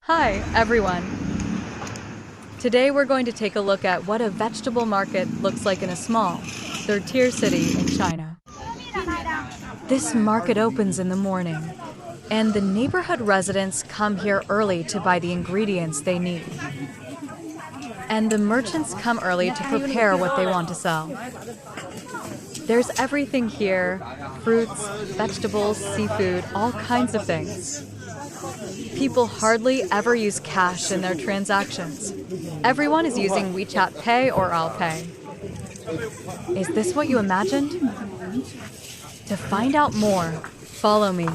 Hi, everyone. Today we're going to take a look at what a vegetable market looks like in a small, third-tier city in China. This market opens in the morning, and the neighborhood residents come here early to buy the ingredients they need. And the merchants come early to prepare what they want to sell. There's everything here: fruits, vegetables, seafood, all kinds of things. People hardly ever use cash in their transactions. Everyone is using WeChat Pay or Alipay. Is this what you imagined? To find out more, follow me.